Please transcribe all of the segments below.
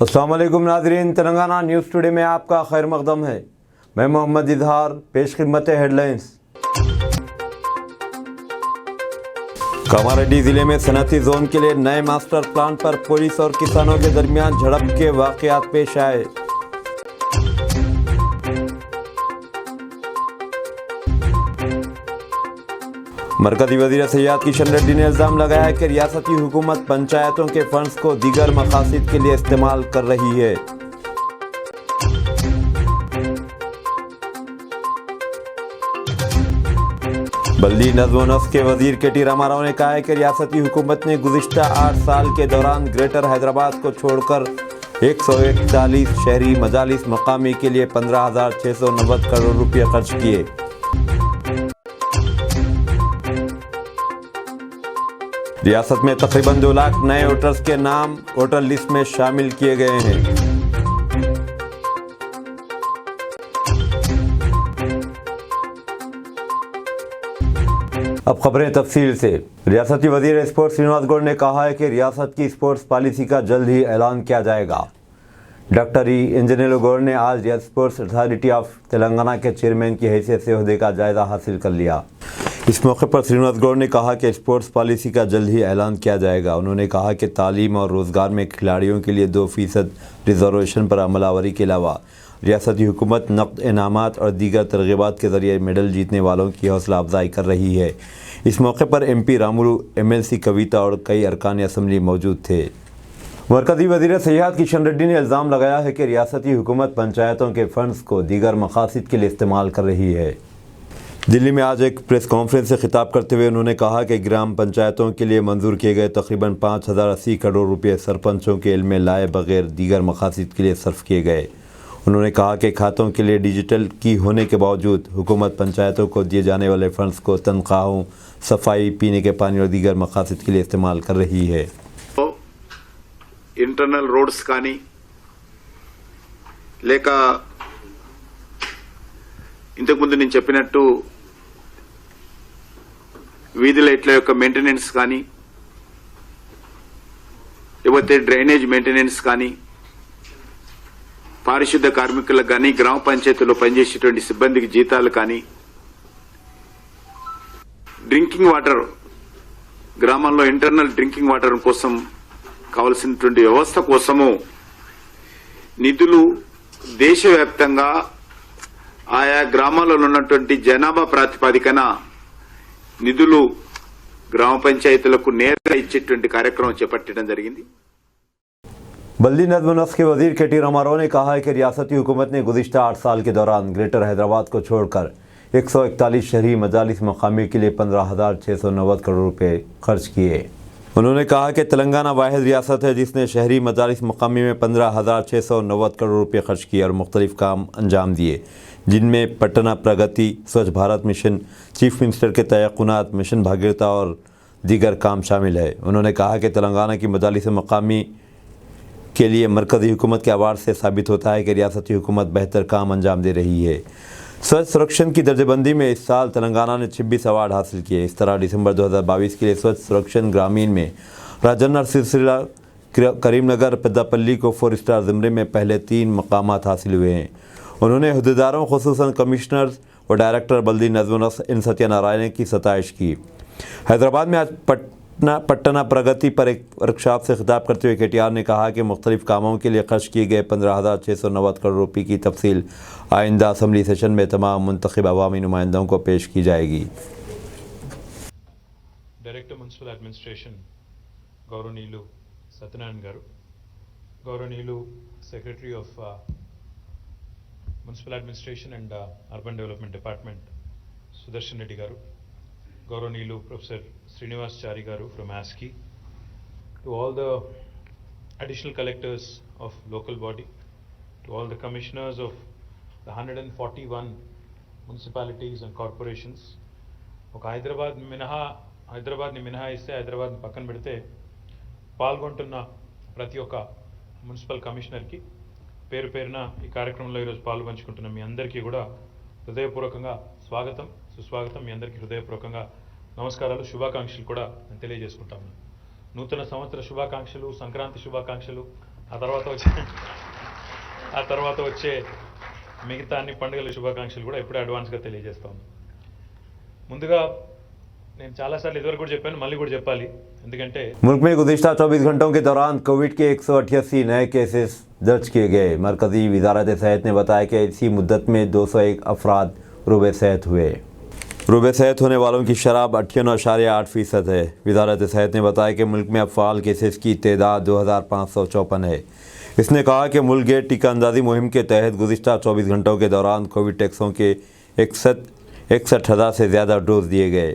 अस्सलाम वालेकुम नाज़रीन, तेलंगाना न्यूज़ टुडे में आपका खैर मकदम है। मैं मोहम्मद इजहार, पेश खिदमत हेडलाइंस। कामारेड्डी जिले में सनअती जोन के लिए नए मास्टर प्लान पर पुलिस और किसानों के दरमियान झड़प के वाक़यात पेश आए। मरकजी वज़ीर सयाहत किशन रेड्डी ने इल्ज़ाम लगाया है कि रियासती हुकूमत पंचायतों के फंड्स को दीगर मकासद के लिए इस्तेमाल कर रही है। बल्दी नज़्म व नस्क के वज़ीर के.टी. रामाराव ने कहा है कि रियासती हुकूमत ने गुज़िश्ता 8 साल के दौरान ग्रेटर हैदराबाद को छोड़कर 141 शहरी मजालिस मकामी के लिए 15,690 करोड़ रुपये खर्च किए। रियासत में तकरीबन 2 लाख नए वोटर्स के नाम वोटर लिस्ट में शामिल किए गए हैं। अब खबरें तफसील से। रियासती वज़ीर स्पोर्ट्स श्रीनिवास गौड़ ने कहा है कि रियासत की स्पोर्ट्स पॉलिसी का जल्द ही ऐलान किया जाएगा। डॉक्टर इंजीनियर गौड़ ने आज स्पोर्ट्स अथॉरिटी ऑफ तेलंगाना के चेयरमैन की हैसियत से ओहदे का जायजा हासिल कर लिया। इस मौके पर श्रीनिवास गौड़ ने कहा कि स्पोर्ट्स पॉलिसी का जल्द ही ऐलान किया जाएगा। उन्होंने कहा कि तालीम और रोज़गार में खिलाड़ियों के लिए 2% रिजर्वेशन पर अमलावरी के अलावा रियासती हुकूमत नक़द इनामात और दीगर तरग़ीबात के ज़रिए मेडल जीतने वालों की हौसला अफजाई कर रही है। इस मौके पर MP रामुलु, MLC कविता और कई अरकान असम्बली मौजूद थे। मरकज़ी वज़ीर सयाहत किशन रेड्डी ने इल्ज़ाम लगाया है कि रियासती हुकूमत पंचायतों के फंड्स को दीगर मकासद के लिए इस्तेमाल कर रही है। दिल्ली में आज एक प्रेस कॉन्फ्रेंस से खिताब करते हुए उन्होंने कहा कि ग्राम पंचायतों के लिए मंजूर किए गए तकरीबन 5,080 करोड़ रुपये सरपंचों के इल्म में लाए बगैर दीगर मकासद के लिए सर्फ किए गए। उन्होंने कहा कि खातों के लिए डिजिटल की होने के बावजूद हुकूमत पंचायतों को दिए जाने वाले फंड्स को तनख्वाहों, सफाई, पीने के पानी और दीगर मकासद के लिए इस्तेमाल कर रही है। इंटरनल रोड्स कानी लेक ఇంతకు ముందు నేను చెప్పినట్టు వీధి లైట్ల యొక్క మెయింటెనెన్స్ కానీ లేకపోతే డ్రైనేజ్ మెయింటెనెన్స్ కానీ పారిశుద్ధ కార్మికులకు కానీ గ్రామ పంచాయతీలో పనిచేసేటువంటి సిబ్బందికి జీతాలు కానీ డ్రింకింగ్ వాటర్ గ్రామాల్లో ఇంటర్నల్ డ్రింకింగ్ వాటర్ కోసం కావాల్సినటువంటి వ్యవస్థ కోసము నిధులు దేశవ్యాప్తంగా ఆయా గ్రామాలలో ఉన్నటువంటి జనాభా ప్రాతిపదికన నిధులు గ్రామ పంచాయతీలకు నేరుగా ఇచ్చేటువంటి కార్యక్రమం చేపట్టడం జరిగింది। बल्दी नज़्म नस्क के वज़ीर के.टी. रामाराव ने कहा है कि रियासती हुकूमत ने गुज़िश्ता 8 साल के दौरान ग्रेटर हैदराबाद को छोड़कर 141 शहरी मजालिस मकामी के लिए 15,690 करोड़ रुपये खर्च किए। उन्होंने कहा कि तेलंगाना वाहिद रियासत है जिसने शहरी मजालिस मकामी में 15,690 करोड़ रुपये खर्च किए और मुख्तलिफ काम अंजाम दिए, जिनमें पटना प्रगति, स्वच्छ भारत मिशन, चीफ मिनिस्टर के तयक़ुनात, मिशन भागीरथता और दीगर काम शामिल है। उन्होंने कहा कि तेलंगाना की मजालिस मकामी के लिए मरकज़ी हुकूमत के अवार्ड से साबित होता है कि रियासती हुकूमत बेहतर काम अंजाम दे रही है। स्वच्छ सर्वेक्षण की दर्जेबंदी में इस साल तेलंगाना ने 26 अवार्ड हासिल किए। इस तरह दिसंबर 2022 के लिए स्वच्छ सर्वेक्षण ग्रामीण में राजन्ना, सिलसिला, करीमनगर, पेद्दापल्ली को 4 स्टार ज़मरे में पहले 3 मकामात हासिल हुए हैं। उन्होंने अहदेदारों खुसूसन कमिश्नर व डायरेक्टर बल्दी नज़्म नस्क इन सत्यानारायण की सताइश की। हैदराबाद में आज पटना प्रगति पर एक वर्कशॉप से खिताब करते हुए KTR ने कहा कि मुख्तलिफ कामों के लिए खर्च किए गए 15,690 करोड़ रुपये की तफसील आइंदा असम्बली सेशन में तमाम मुंतखब अवामी नुमाइंदों को पेश की जाएगी। डायरेक्टर म्युनिसिपल एडमिनिस्ट्रेशन गौरवनीयुलु सत्यनारायण गारू, गौरवनीयुलु secretary of municipal administration and urban development department Sudarshan Reddy garu, गौरवनीयुलु professor Srinivas Chari garu from ASCII, to all the additional collectors of local body, to all the commissioners of the 141 municipalities and corporations. ఒక హైదరాబాద్ని మినహాయిస్తే హైదరాబాద్ని పక్కన పెడితే పాల్గొంటున్న ప్రతి ఒక్క మున్సిపల్ కమిషనర్కి పేరు పేరున ఈ కార్యక్రమంలో ఈరోజు పాల్గొంచుకుంటున్న మీ అందరికీ కూడా హృదయపూర్వకంగా స్వాగతం, సుస్వాగతం. మీ అందరికీ హృదయపూర్వకంగా నమస్కారాలు, శుభాకాంక్షలు కూడా నేను తెలియజేసుకుంటాను. నూతన సంవత్సర శుభాకాంక్షలు, సంక్రాంతి శుభాకాంక్షలు, ఆ తర్వాత వచ్చే మిగతా అన్ని పండుగల శుభాకాంక్షలు కూడా ఇప్పుడే అడ్వాన్స్గా తెలియజేస్తాను. ముందుగా నేను చాలాసార్లు ఇదివరకు కూడా చెప్పాను, మళ్ళీ కూడా చెప్పాలి. ఎందుకంటే मुल्क में गुज़िश्ता 24 घंटों के दौरान कोविड के 188 नए केसेस दर्ज किए गए। मरकज़ी वज़ारत सेहत ने बताया कि इसी मुद्दत में 201 अफराद रूबे सेहत हुए। रूबे सेहत होने वालों की शरह 58.8% है। वज़ारत सेहत ने बताया कि मुल्क में अब फ़ाल केसेस की तादाद 2554 है। इसने कहा कि मुल्क गेट टीका अंदाज़ी मुहिम के तहत गुज़िश्ता 24 घंटों के दौरान कोविड टेक्सों के 61,000 से ज़्यादा डोज दिए गए।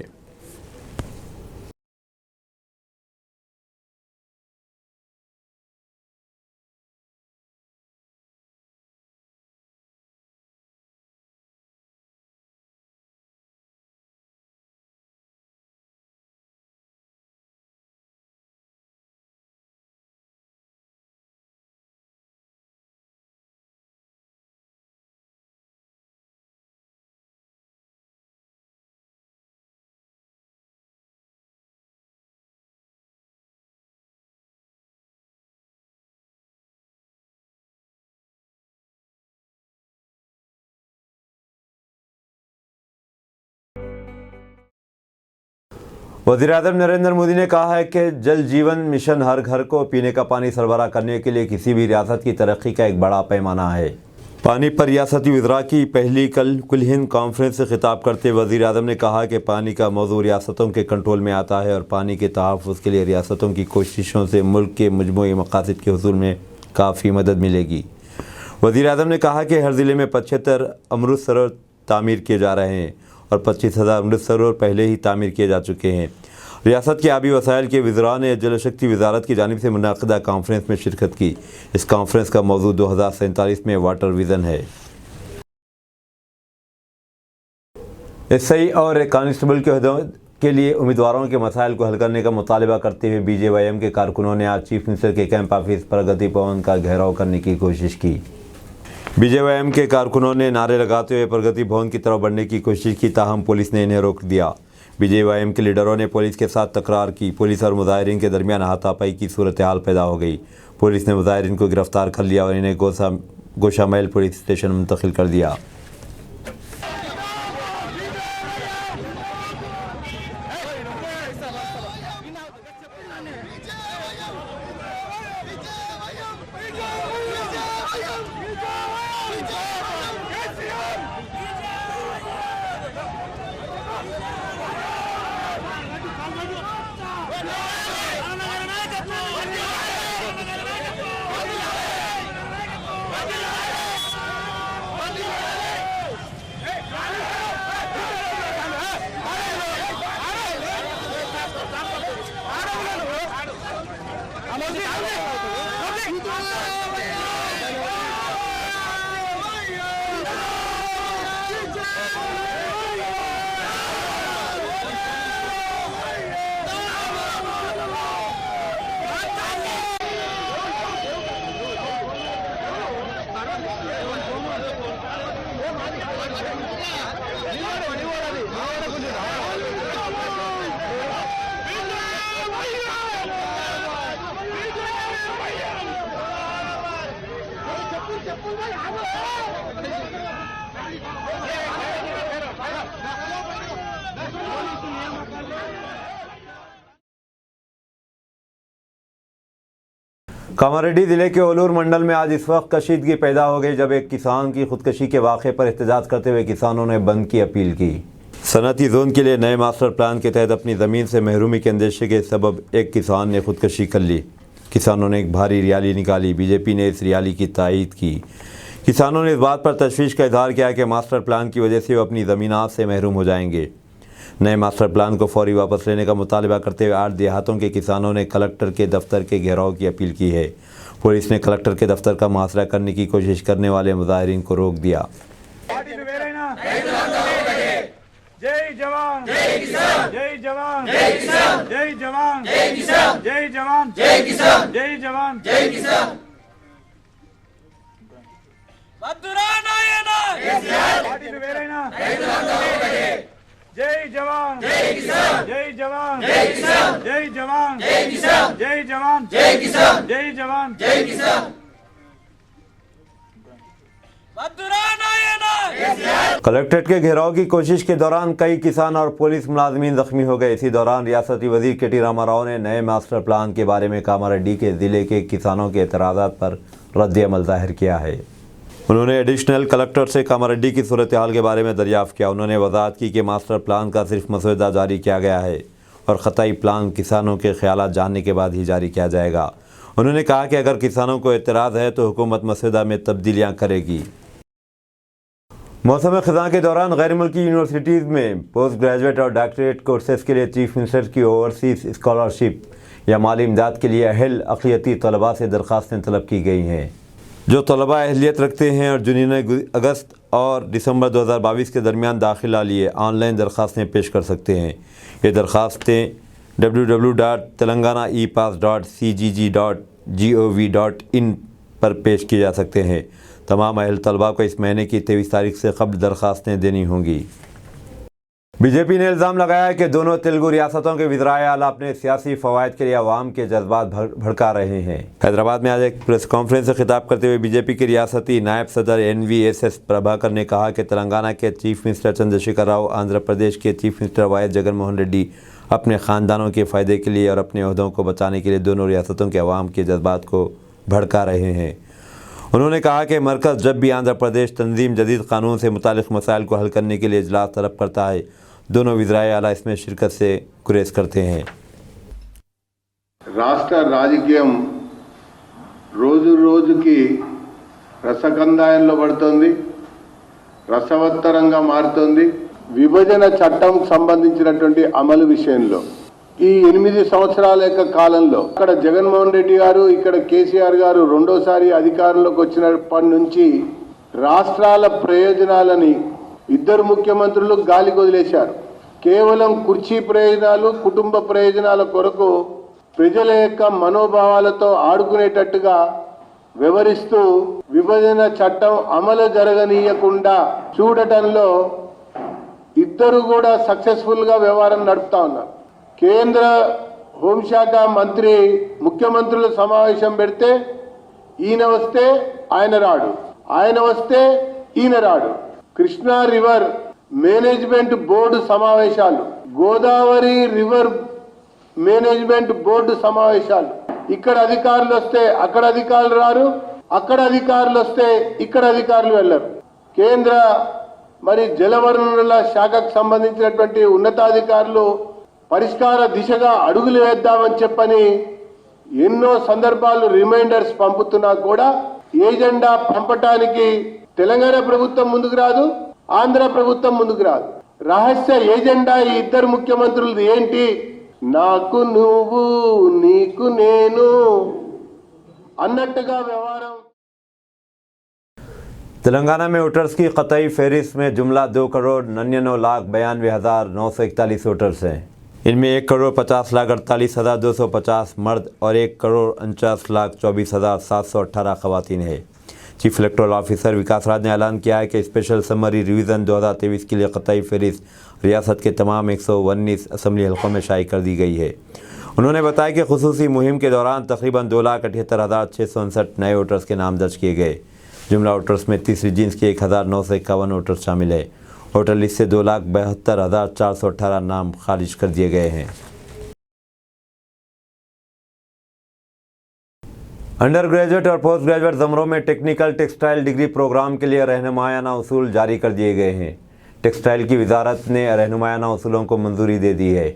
वज़ीर-ए-आज़म नरेंद्र मोदी ने कहा है कि जल जीवन मिशन हर घर को पीने का पानी सरबराह करने के लिए किसी भी रियासत की तरक्की का एक बड़ा पैमाना है। पानी पर रियासती वज़रा की पहली कुल हिंद कॉन्फ्रेंस से खिताब करते वज़ीर-ए-आज़म ने कहा कि पानी का मौजू रियासतों के कंट्रोल में आता है और पानी के तहफ़्फ़ुज़ के लिए रियासतों की कोशिशों से मुल्क के मजमूई मक़ासद के हुसूल में काफ़ी मदद मिलेगी। वज़ीर-ए-आज़म ने कहा कि हर ज़िले में 75 अमृत सरोवर तामीर किए जा रहे हैं और 25,000 अमृत सरोवर पहले ही तामीर किए जा चुके हैं। रियासत के आबी वसाइल के वज़रा ने जल शक्ति वज़ारत की जानिब से मुनाक़िदा कॉन्फ्रेंस में शिरकत की। इस कॉन्फ्रेंस का मौजू 2047 में वाटर विज़न है। एसआई और कांस्टेबल के ओहदों के लिए उम्मीदवारों के मसाइल को हल करने का मुतालबा करते हुए बीजेवाईएम के कारकुनों ने आज चीफ मिनिस्टर के कैंप ऑफिस प्रगति भवन का घेराव करने की कोशिश की। बीजेवाईएम के कारकुनों ने नारे लगाते हुए प्रगति भवन की तरफ बढ़ने की कोशिश की, ताहम पुलिस ने इन्हें रोक दिया। बीजेवाईएम के लीडरों ने पुलिस के साथ तकरार की। पुलिस और मुजाहिरीन के दरमियान हाथापाई की सूरत हाल पैदा हो गई। पुलिस ने मुजाहिरीन को गिरफ्तार कर लिया और इन्हें गोशामैल पुलिस स्टेशन मुंतकिल कर दिया। कामारेड्डी ज़िले के ओलूर मंडल में आज इस वक्त कशीदगी पैदा हो गई जब एक किसान की खुदकशी के वाक़े पर एहतजाज करते हुए किसानों ने बंद की अपील की। सनती जोन के लिए नए मास्टर प्लान के तहत अपनी ज़मीन से महरूमी के अंदेशे के सबब एक किसान ने खुदकशी कर ली। किसानों ने एक भारी रैली निकाली। बीजेपी ने इस रैली की तायीद की। किसानों ने इस बात पर तशवीश का इजहार किया कि मास्टर प्लान की वजह से वो अपनी ज़मीनात से महरूम हो जाएंगे। नए मास्टर प्लान को फौरी वापस लेने का मुतालबा करते हुए 8 देहातों के किसानों ने कलेक्टर के दफ्तर के घेराव की अपील की है। पुलिस ने कलेक्टर के दफ्तर का मुहासरा करने की कोशिश करने वाले मुजाहिरीन को रोक दिया। जय जवान जय किसान, जय जवान जय किसान, जय जवान जय किसान, जय जवान जय किसान, जय जवान जय किसान। जय जवान जय किसान जय जवान जय किसान जय जवान जय किसान जय जवान जय किसान जय जवान जय किसान। कलेक्ट्रेट के घेराव की कोशिश के दौरान कई किसान और पुलिस मुलाजमीन जख्मी हो गए। इसी दौरान रियासती वजीर के टी रामा राव ने नए मास्टर प्लान के बारे में कामारेड्डी के ज़िले के किसानों के एतराज़ात पर रद्द अमल ज़ाहिर किया है। उन्होंने एडिशनल कलेक्टर से कामारेड्डी की सूरत हाल के बारे में दरियाफ्त किया। उन्होंने वजाहत की कि मास्टर प्लान का सिर्फ मसौदा जारी किया गया है और ख़ताई प्लान किसानों के ख्यालात जानने के बाद ही जारी किया जाएगा। उन्होंने कहा कि अगर किसानों को एतराज़ है तो हुकूमत मसौदा में तब्दीलियाँ करेगी। मौसम ख़ज़ां के दौरान गैर मुल्की यूनिवर्सिटीज़ में पोस्ट ग्रेजुएट और डॉक्टरेट कोर्सेज़ के लिए चीफ मिनिस्टर की ओवरसीज़ स्कॉलरशिप या माली इमदाद के लिए अहल अक़लियती तलबा से दरख्वास्तें तलब की गई हैं। जो तलबा अहलियत रखते हैं और जिन्होंने अगस्त और दिसंबर 2022 के दरमियान दाखिला लिए ऑनलाइन दरख्वास्तें पेश कर सकते हैं। ये दरख्वास्तें www.telangana.epas.cgg.gov.in पर पेश किए जा सकते हैं। तमाम अहल तलबा को इस महीने की 23 तारीख से कब्ल दरख्वास्तें देनी होंगी। बीजेपी ने इल्ज़ाम लगाया कि दोनों तेलुगु रियासतों के वज़ीराए आला अपने सियासी फ़वाइद के लिए अवाम के जज्बात भड़का रहे हैं। हैदराबाद में आज एक प्रेस कॉन्फ्रेंस से खिताब करते हुए बीजेपी के रियासती नायब सदर NVSS प्रभाकर ने कहा कि तेलंगाना के चीफ मिनिस्टर चंद्रशेखर राव, आंध्र प्रदेश के chief minister Y Jaganmohan Reddy अपने ख़ानदानों के फ़ायदे के लिए और अपने ओहदों को बचाने के लिए दोनों रियासतों के अवाम के जज्बात को भड़का रहे हैं। उन्होंने कहा कि मरकज़ जब भी आंध्र प्रदेश तंजीम जदीद कानून से मुतालिक मसाइल को हल करने के लिए इजलास तलब करता है, दोनों वज़ीराए आला इसमें शिरकत से गुरेज करते हैं। రాష్ట్ర రాజకీయం రోజు రోజుకి రసకందాయంలో పడుతుంది, రసవత్తరంగా మారుతుంది। విభజన చట్టం సంబంధించినటువంటి అమలు విషయంలో ఈ 8 సంవత్సరాల యొక్క కాలంలో అక్కడ జగన్మోహన్ రెడ్డి గారు, ఇక్కడ కేసీఆర్ గారు రెండోసారి అధికారంలోకి వచ్చినప్పటి నుంచి రాష్ట్రాల ప్రయోజనాలని ఇద్దరు ముఖ్యమంత్రులు గాలికి వదిలేశారు। కేవలం కుర్చీ ప్రయోజనాలు, కుటుంబ ప్రయోజనాల కొరకు ప్రజల యొక్క మనోభావాలతో ఆడుకునేటట్టుగా వ్యవహరిస్తూ విభజన చట్టం అమలు జరగనీయకుండా చూడటంలో ఇద్దరు కూడా సక్సెస్ఫుల్ గా వ్యవహారం నడుపుతా ఉన్నారు। కేంద్ర హోంశాఖ మంత్రి ముఖ్యమంత్రుల సమావేశం పెడితే ఈయన వస్తే ఆయన రాడు, ఆయన వస్తే ఈయన రాడు। కృష్ణా రివర్ మేనేజ్మెంట్ బోర్డు సమావేశాలు, గోదావరి రివర్ మేనేజ్మెంట్ బోర్డు సమావేశాలు, ఇక్కడ అధికారులు వస్తే అక్కడ అధికారులు రారు, అక్కడ అధికారులు వస్తే ఇక్కడ అధికారులు వెళ్ళరు। కేంద్ర మరి జలవనరుల శాఖకు సంబంధించినటువంటి ఉన్నతాధికారులు పరిష్కార దిశగా అడుగులు వేద్దామని చెప్పని ఎన్నో సందర్భాలు రిమైండర్స్ పంపుతున్నా కూడా ఏజెండా పంపటానికి తెలంగాణ ప్రభుత్వం ముందుకు రాదు, ఆంధ్ర ప్రభుత్వం ముందుకు రాదు। రహస్య ఏజెండా ఈ ఇద్దరు ముఖ్యమంత్రులది ఏంటి? నాకు నువ్వు నీకు నేను అన్నట్టుగా వ్యవహారం। तेलंगाना में वोटर्स की क़तई फहरिस्त में जुमला 2,99,92,941 वोटर्स हैं। इनमें 1,50,48,250 मर्द और 1,49,24,718 ख़वातीन है। चीफ इलेक्टोरल ऑफिसर विकास राज ने ऐलान किया है कि स्पेशल समरी रिवीजन 2023 के लिए क़तई फहरिस्त रियासत के तमाम 119 असम्बली हलकों में शाये कर दी गई है। उन्होंने बताया कि खुसूसी मुहिम के दौरान तकरीबन 2,78,659 नए वोटर्स के नाम दर्ज किए गए। जुमला वोटर्स में तीसरी जीन्स के 1,951 वोटर्स शामिल है। वोटर लिस्ट से 2,72,418 नाम खारिज कर दिए गए हैं। अंडर ग्रेजुएट और पोस्ट ग्रेजुएट ज़मरों में टेक्निकल टेक्सटाइल डिग्री प्रोग्राम के लिए रहनुमायाना उसूल जारी कर दिए गए हैं। टेक्सटाइल की वजारत ने रहनुमायाना उसूलों को मंजूरी दे दी है।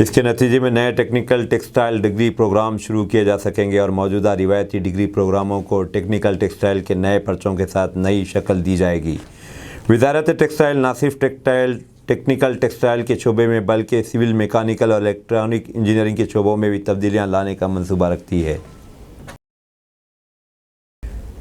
इसके नतीजे में नए टेक्निकल टेक्सटाइल डिग्री प्रोग्राम शुरू किए जा सकेंगे और मौजूदा रिवायती डिग्री प्रोग्रामों को टेक्निकल टेक्सटाइल के नए पर्चों के साथ नई शक्ल दी जाएगी। वजारत टेक्सटाइल न सिर्फ टेक्निकल टेक्सटाइल के शोबे में बल्कि सिविल, मैकेनिकल और इलेक्ट्रॉनिक इंजीनियरिंग के शोबों में भी तब्दीलियाँ लाने का मंसूबा रखती है।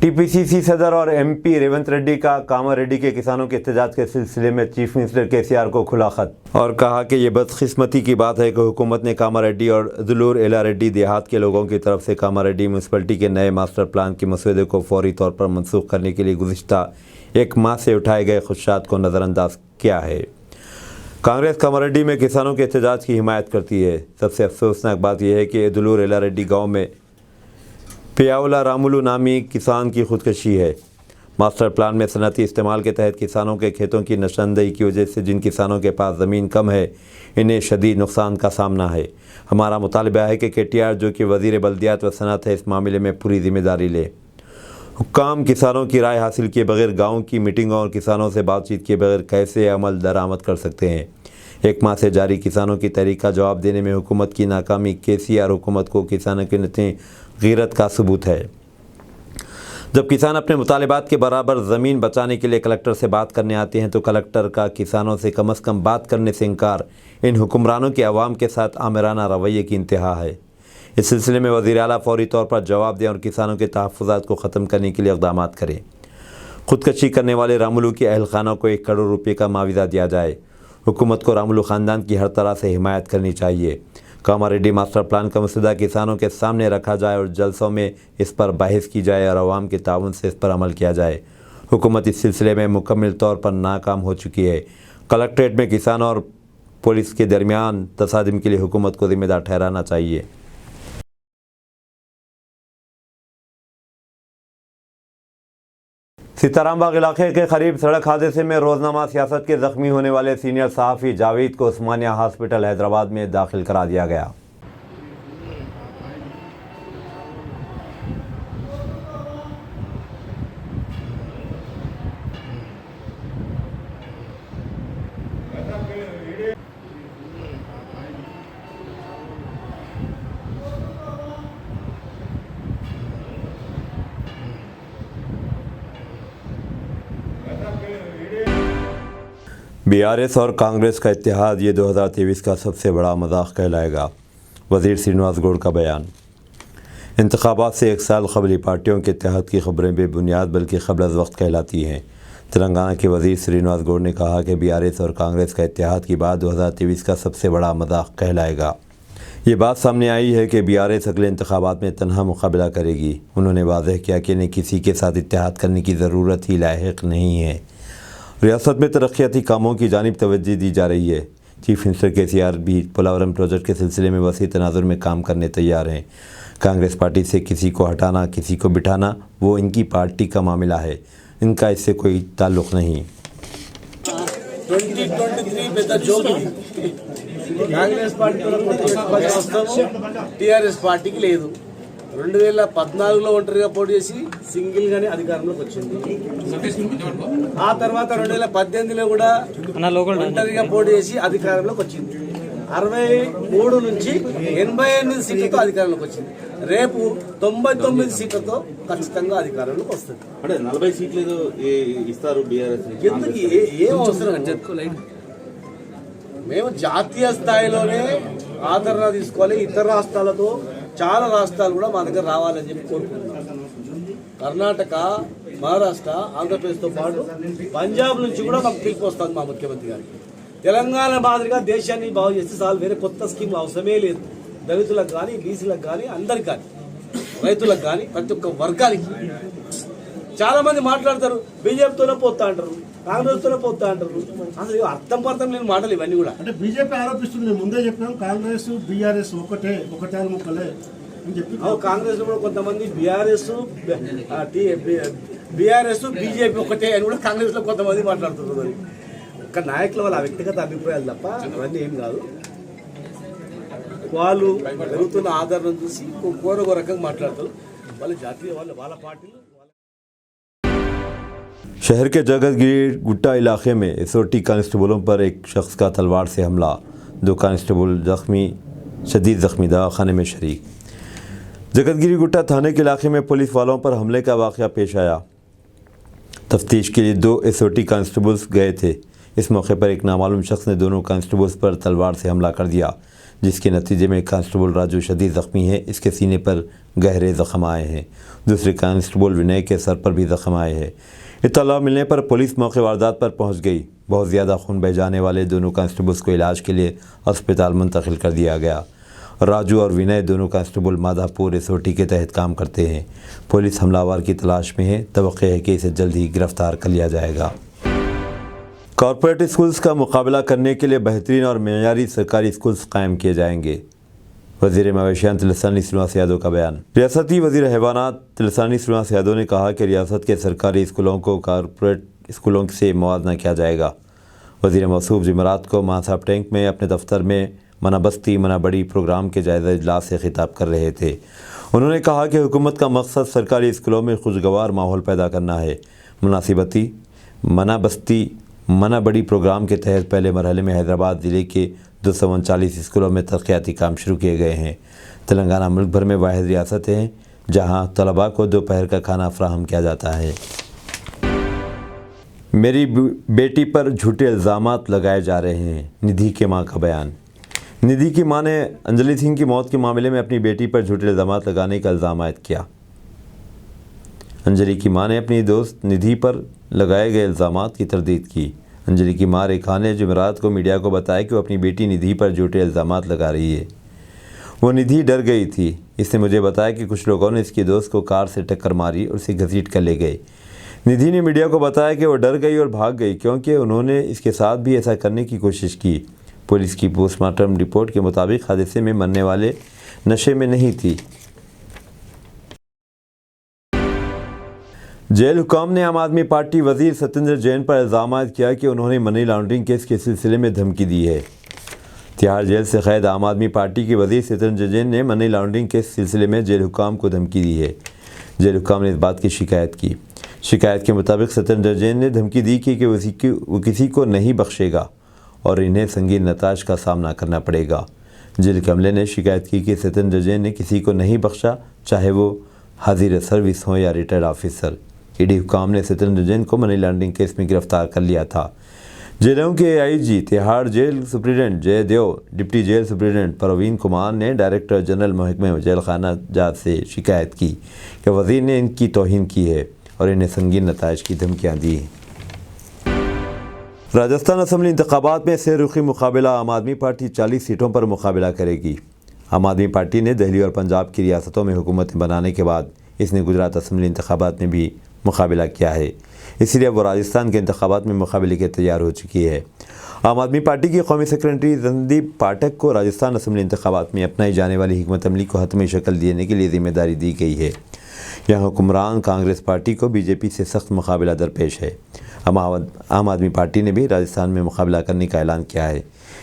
TPCC सदर और MP रेवंत रेड्डी का कामारेड्डी के किसानों के एहतजाज के सिलसिले में चीफ मिनिस्टर KCR को खुला खत और कहा कि ये बदकिस्मती की बात है कि हुकूमत ने कामारेड्डी और दुलूर एला रेड्डी देहात के लोगों की तरफ से कामारेड्डी म्यूनसिपलिटी के नए मास्टर प्लान के मसौदे को फौरी तौर पर मनसूख करने के लिए गुज़िश्ता 1 माह से उठाए गए खुदशात को नज़रअंदाज किया है। कांग्रेस कामारेड्डी में किसानों के एहतजाज की हिमायत करती है। सबसे अफसोसनाक बात यह है कि एदुलूर एलारेड्डी गांव में पियावला रामुलू नामी किसान की खुदकशी है। मास्टर प्लान में सनती इस्तेमाल के तहत किसानों के खेतों की निशानदेही की वजह से जिन किसानों के पास ज़मीन कम है, इन्हें शदीद नुकसान का सामना है। हमारा मुतालबा है कि KTR जो कि वज़ीर बल्दियात व सनत है, इस मामले में पूरी जिम्मेदारी ले। हुक्काम किसानों की राय हासिल किए बगैर गाँव की मीटिंगों और किसानों से बातचीत किए बगैर कैसे अमल दरामद कर सकते हैं। एक माह से जारी किसानों की तहरीक का जवाब देने में हुकूमत की नाकामी KCR हुकूमत को किसानों के नतीजे गीरत का सबूत है। जब किसान अपने मुतालिबात के बराबर ज़मीन बचाने के लिए कलेक्टर से बात करने आते हैं तो कलेक्टर का किसानों से कम बात करने से इनकार इन हुक्मरानों के अवाम के साथ आमिराना रवैये की इंतहा है। इस सिलसिले में वज़ीर आला फौरी तौर पर जवाब दें और किसानों के तहफ़्फ़ुज़ात को ख़त्म करने के लिए इक़दाम करें। खुदकशी करने वाले रामुलू के अहल खानों को 1 करोड़ रुपये का मुआवजा दिया जाए। हुकूमत को रामुलू ख़ानदान की हर तरह से हिमायत करनी चाहिए। कामारेड्डी मास्टर प्लान का मसला किसानों के सामने रखा जाए और जलसों में इस पर बहस की जाए और अवाम के ताउन से इस पर अमल किया जाए। हुकूमत इस सिलसिले में मुकम्मल तौर पर नाकाम हो चुकी है। कलेक्ट्रेट में किसानों और पुलिस के दरमियान तसादम के लिए हुकूमत को जिम्मेदार ठहराना चाहिए। सीताराम बाग इलाके के करीब सड़क हादसे में रोजनामा सियासत के जख्मी होने वाले सीनियर सहाफ़ी जावेद को उस्मानिया हॉस्पिटल हैदराबाद में दाखिल करा दिया गया। BRS और कांग्रेस का इत्तेहाद ये 2023 का सबसे बड़ा मजाक कहलाएगा। वज़ीर श्रीनिवास गौड़ का बयान। इंतखाबात से 1 साल कबल पार्टियों के इत्तेहाद की खबरें बेबुनियाद बल्कि क़ब्ल अज़ वक्त कहलाती हैं। तेलंगाना के वज़ीर श्रीनिवास गौड़ ने कहा कि BRS और कांग्रेस का इत्तेहाद की बात 2023 का सबसे बड़ा मजाक कहलाएगा। ये बात सामने आई है कि BRS अगले इंतखाबात में तनहा मुकाबला करेगी। उन्होंने वाज़ेह किया कि इन्हें किसी के साथ इत्तेहाद करने की ज़रूरत ही लायक नहीं है। रियासत में तरक्याती कामों की जानिब तवज्जो दी जा रही है। चीफ मिनिस्टर KCR भी पोलावरम प्रोजेक्ट के सिलसिले में वसी तनाजुर में काम करने तैयार हैं। कांग्रेस पार्टी से किसी को हटाना किसी को बिठाना वो इनकी पार्टी का मामला है, इनका इससे कोई ताल्लुक़ नहीं। 2023 పెద్ద జోగి కాంగ్రెస్ పార్టీలో TRS పార్టీకి లేదు. 2014లో ఒంటరిగా పోటీ చేసి సింగిల్ గానే అధికారంలోకి వచ్చింది. ఆ తర్వాత 2018లో కూడా ఒంటరిగా పోటీ చేసి అధికారంలోకి వచ్చింది. 63 నుంచి 88 సీట్లతో అధికారంలోకి వచ్చింది. రేపు 99 సీట్లతో ఖచ్చితంగా అధికారంలోకి వస్తుంది. అంటే 40 సీట్లు ఏదో ఇస్తారు BRS. ఎందుకు ఏం అవసరం అంటే మేము జాతీయ స్థాయిలోనే ఆదరణ తీసుకోవాలి. ఇతర రాష్ట్రాలతో చాలా రాష్ట్రాలు కూడా మా దగ్గర రావాలని చెప్పి కోరుకుంటున్నాం. కర్ణాటక, మహారాష్ట్ర, ఆంధ్రప్రదేశ్తో పాటు పంజాబ్ నుంచి కూడా మాకు పిలుపు వస్తుంది మా ముఖ్యమంత్రి గారికి. తెలంగాణ మాదిరిగా దేశాన్ని బాగు చేస్తే చాలు, వేరే కొత్త స్కీమ్లు అవసరమే లేదు. దళితులకు కానీ, బీసీలకు కానీ, అందరికి కానీ, రైతులకు కానీ, ప్రతి ఒక్క వర్గానికి. చాలా మంది మాట్లాడతారు బీజేపీతోనే పోతా అంటారు, కాంగ్రెస్తోనే పోతా అంటారు. అసలు అర్థం పర్థం లేని మాటలు ఇవన్నీ కూడా. అంటే బీజేపీ ఆరోపిస్తుంది, మేము ముందే చెప్పినాం కాంగ్రెస్ BRS ఒకటే ముక్కలే అని చెప్పి. కాంగ్రెస్ లో కూడా కొంతమంది BRS బీజేపీ ఒకటే అని కూడా కాంగ్రెస్ లో కొంతమంది మాట్లాడుతున్నారు. ఒక నాయకుల వాళ్ళ వ్యక్తిగత అభిప్రాయాలు తప్ప అవన్నీ ఏం కాదు. వాళ్ళు పెరుగుతున్న ఆదరణను చూసి కోరొక రకంగా మాట్లాడతారు. వాళ్ళ జాతీయ వాళ్ళ పార్టీలు. शहर के जगतगिरी गुट्टा इलाके में SOT कांस्टेबलों पर एक शख्स का तलवार से हमला, 2 कांस्टेबल शदीद ज़ख्मी दवाखाने में शरीक। जगतगिरी गुट्टा थाने के इलाके में पुलिस वालों पर हमले का वाक़या पेश आया। तफ्तीश के लिए 2 SOT कांस्टेबल्स गए थे। इस मौके पर एक नामालूम शख्स ने दोनों कांस्टेबल्स पर तलवार से हमला कर दिया, जिसके नतीजे में कांस्टेबल राजू शदीद ज़ख्मी है। इसके सीने पर गहरे ज़ख्म आए हैं। दूसरे कांस्टेबल विनय के सर पर भी ज़ख्म आए हैं। इत्तला मिलने पर पुलिस मौके वारदात पर पहुंच गई। बहुत ज़्यादा खून बह जाने वाले दोनों कांस्टेबल्स को इलाज के लिए अस्पताल मुंतकिल कर दिया गया। राजू और विनय दोनों कांस्टेबल माधापुर SOT के तहत काम करते हैं। पुलिस हमलावर की तलाश में है। तवक्को है कि इसे जल्द ही गिरफ्तार कर लिया जाएगा। کارپوریٹ اسکولز کا مقابلہ کرنے کے لیے بہترین اور معیاری سرکاری اسکولز قائم کیے جائیں گے۔ وزیر مویشیات تلسانی سرینواس یادو کا بیان۔ ریاستی وزیر حیوانات تلسانی سرینواس یادو نے کہا کہ ریاست کے سرکاری اسکولوں کو کارپوریٹ اسکولوں سے موازنہ کیا جائے گا۔ وزیر موصوف جمعرات کو مانساب ٹینک میں اپنے دفتر میں منع بستی منع بڑی پروگرام کے جائزہ اجلاس سے خطاب کر رہے تھے۔ انہوں نے کہا کہ حکومت کا مقصد سرکاری اسکولوں میں خوشگوار ماحول پیدا کرنا ہے۔ مناسبتی منع بستی منع بڑی پروگرام کے تحت پہلے مرحلے میں حیدرآباد ضلع کے 239 اسکولوں میں ترقیاتی کام شروع کیے گئے ہیں۔ تلنگانہ ملک بھر میں واحد ریاست ہے جہاں طلباء کو دوپہر کا کھانا فراہم کیا جاتا ہے۔ میری بیٹی پر جھوٹے الزامات لگائے جا رہے ہیں، ندھی کی ماں کا بیان۔ ندھی کی ماں نے انجلی سنگھ کی موت کے معاملے میں اپنی بیٹی پر جھوٹے الزامات لگانے کا الزام عائد کیا۔ انجلی کی ماں نے اپنی دوست ندھی پر لگائے گئے الزامات کی تردید کی۔ انجلی کی ماں ریکھا نے جمعرات کو میڈیا کو بتایا کہ وہ اپنی بیٹی ندھی پر جھوٹے الزامات لگا رہی ہے۔ وہ ندھی ڈر گئی تھی۔ اس نے مجھے بتایا کہ کچھ لوگوں نے اس کی دوست کو کار سے ٹکر ماری اور اسے گھسیٹ کر لے گئے۔ ندھی نے میڈیا کو بتایا کہ وہ ڈر گئی اور بھاگ گئی کیونکہ انہوں نے اس کے ساتھ بھی ایسا کرنے کی کوشش کی۔ پولیس کی پوسٹ مارٹم رپورٹ کے مطابق حادثے میں مرنے والے نشے میں نہیں تھی۔ جیل حکام نے عام آدمی پارٹی وزیر ستیندر جین پر الزام عائد کیا کہ انہوں نے منی لانڈرنگ کیس کے سلسلے میں دھمکی دی ہے۔ تہاڑ جیل سے قید عام آدمی پارٹی کے وزیر ستیندر جین نے منی لانڈرنگ کے سلسلے میں جیل حکام کو دھمکی دی ہے۔ جیل حکام نے اس بات کی شکایت کی۔ شکایت کے مطابق ستیندر جین نے دھمکی دی کہ وہ کسی کو نہیں بخشے گا اور انہیں سنگین نتائج کا سامنا کرنا پڑے گا۔ جیل کے عملے نے شکایت کی کہ ستیندر جین نے کسی کو نہیں بخشا، چاہے وہ حاضر سروس ہوں یا ریٹائرڈ آفیسر۔ ای ڈی حکام نے ستیندر جین کو منی لانڈرنگ کیس میں گرفتار کر لیا تھا۔ جیلوں کے I G Tihar jail superintendent Jaidev, deputy jail superintendent Praveen Kumar نے ڈائریکٹر جنرل محکمہ جیل خانہ جات سے شکایت کی کہ وزیر نے ان کی توہین کی ہے اور انہیں سنگین نتائج کی دھمکیاں دی ہیں۔ راجستھان اسمبلی انتخابات میں سہ رخی مقابلہ عام آدمی پارٹی 40 سیٹوں پر مقابلہ کرے گی۔ عام آدمی پارٹی نے دہلی اور پنجاب کی ریاستوں میں حکومتیں بنانے کے بعد اس نے گجرات اسمبلی انتخابات میں بھی مقابلہ کیا ہے، اس لیے وہ راجستھان کے انتخابات میں مقابلے کے تیار ہو چکی ہے۔ عام آدمی پارٹی کی قومی سیکرٹری رندیپ پاٹھک کو راجستھان اسمبلی انتخابات میں اپنائی جانے والی حکمت عملی کو حتمی شکل دینے کے لیے ذمہ داری دی گئی ہے۔ یہاں حکمران کانگریس پارٹی کو بی جے پی سے سخت مقابلہ درپیش ہے۔ عام آدمی پارٹی نے بھی راجستھان میں مقابلہ کرنے کا اعلان کیا ہے۔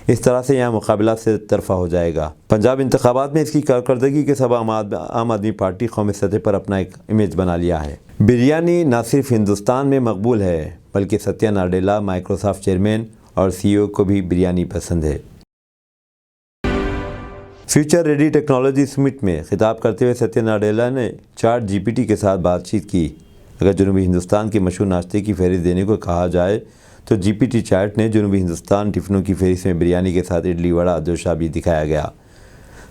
اس طرح سے یہاں مقابلہ سے طرفہ ہو جائے گا۔ پنجاب انتخابات میں اس کی کارکردگی کے سبب عام آدمی پارٹی قومی سطح پر اپنا ایک امیج بنا لیا ہے۔ بریانی نہ صرف ہندوستان میں مقبول ہے بلکہ ستیا ناڈیلا مائیکروسافٹ چیئرمین اور سی او کو بھی بریانی پسند ہے۔ فیوچر ریڈی ٹیکنالوجی سمٹ میں خطاب کرتے ہوئے ستیا ناڈیلا نے چیٹ جی پی ٹی کے ساتھ بات چیت کی۔ اگر جنوبی ہندوستان کے مشہور ناشتے کی فہرست دینے کو کہا جائے تو جی پی ٹی چیٹ نے جنوبی ہندوستان ٹفنوں کی فہرست میں بریانی کے ساتھ اڈلی وڑا دوشا بھی دکھایا گیا۔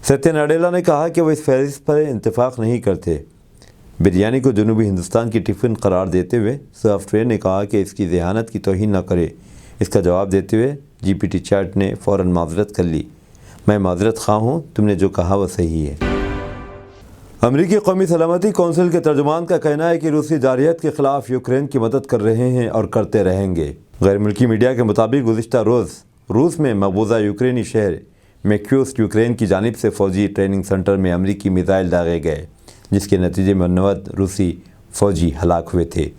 ستیا ناڈیلا نے کہا کہ وہ اس فہرست پر اتفاق نہیں کرتے۔ بریانی کو جنوبی ہندوستان کی ٹفن قرار دیتے ہوئے سافٹ ویئر نے کہا کہ اس کی ذہانت کی توہین نہ کرے۔ اس کا جواب دیتے ہوئے جی پی ٹی چیٹ نے فوراً معذرت کر لی۔ میں معذرت خواہ ہوں، تم نے جو کہا وہ صحیح ہے۔ امریکی قومی سلامتی کونسل کے ترجمان کا کہنا ہے کہ روسی جارحیت کے خلاف یوکرین کی مدد کر رہے ہیں اور کرتے رہیں گے۔ غیر ملکی میڈیا کے مطابق گزشتہ روز روس میں مقبوضہ یوکرینی شہر میکیوس یوکرین کی جانب سے فوجی ٹریننگ سنٹر میں امریکی میزائل داغے گئے، جس کے نتیجے میں 90 روسی فوجی ہلاک ہوئے تھے۔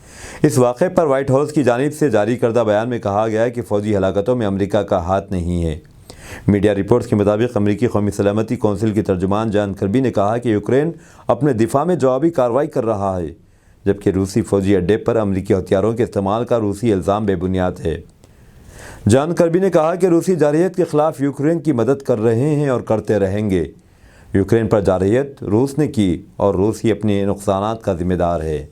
اس واقعے پر وائٹ ہاؤس کی جانب سے جاری کردہ بیان میں کہا گیا ہے کہ فوجی ہلاکتوں میں امریکہ کا ہاتھ نہیں ہے۔ میڈیا رپورٹس کے مطابق امریکی قومی سلامتی کونسل کے ترجمان جان کربی نے کہا کہ یوکرین اپنے دفاع میں جوابی کارروائی کر رہا ہے، جبکہ روسی فوجی اڈے پر امریکی ہتھیاروں کے استعمال کا روسی الزام بے بنیاد ہے۔ جان کربی نے کہا کہ روسی جارحیت کے خلاف یوکرین کی مدد کر رہے ہیں اور کرتے رہیں گے۔ یوکرین پر جارحیت روس نے کی اور روس ہی اپنے نقصانات کا ذمہ دار ہے۔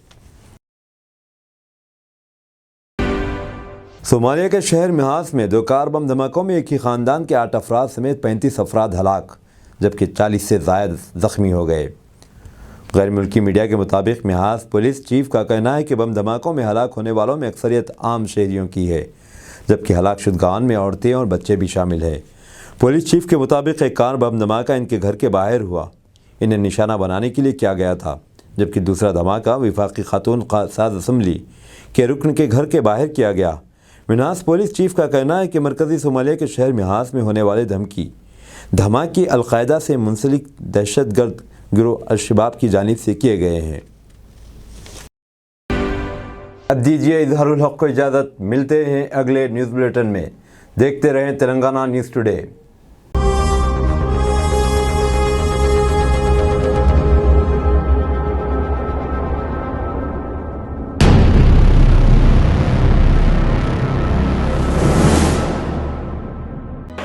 صومالیہ کے شہر محاس میں 2 کار بم دھماکوں میں ایک ہی خاندان کے 8 افراد سمیت 35 افراد ہلاک، جبکہ 40 سے زائد زخمی ہو گئے۔ غیر ملکی میڈیا کے مطابق محاس پولیس چیف کا کہنا ہے کہ بم دھماکوں میں ہلاک ہونے والوں میں اکثریت عام شہریوں کی ہے، جبکہ ہلاک شدگان میں عورتیں اور بچے بھی شامل ہیں۔ پولیس چیف کے مطابق ایک کار بم دھماکہ ان کے گھر کے باہر ہوا، انہیں نشانہ بنانے کے لیے کیا گیا تھا، جبکہ دوسرا دھماکہ وفاقی خاتون ساز اسمبلی کے رکن کے گھر کے باہر کیا گیا۔ मिनास पुलिस चीफ का कहना है कि मरकज़ी सोमालिया के शहर मिहास में होने वाले धमाके अलकायदा से मुंसलिक दहशतगर्द गिरोह अल-शबाब की जानिब से किए गए हैं। अब दीजिए इजहारुल हक को इजाज़त, मिलते हैं अगले न्यूज़ बुलेटिन में। देखते रहें तेलंगाना न्यूज़ टुडे।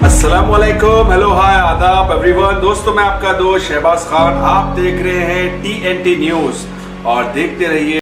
अस्सलाम वालेकुम, हेलो, हाय, आदाब एवरीवन। दोस्तों, मैं आपका दोस्त शहबाज खान, आप देख रहे हैं TNT न्यूज़ और देखते रहिए।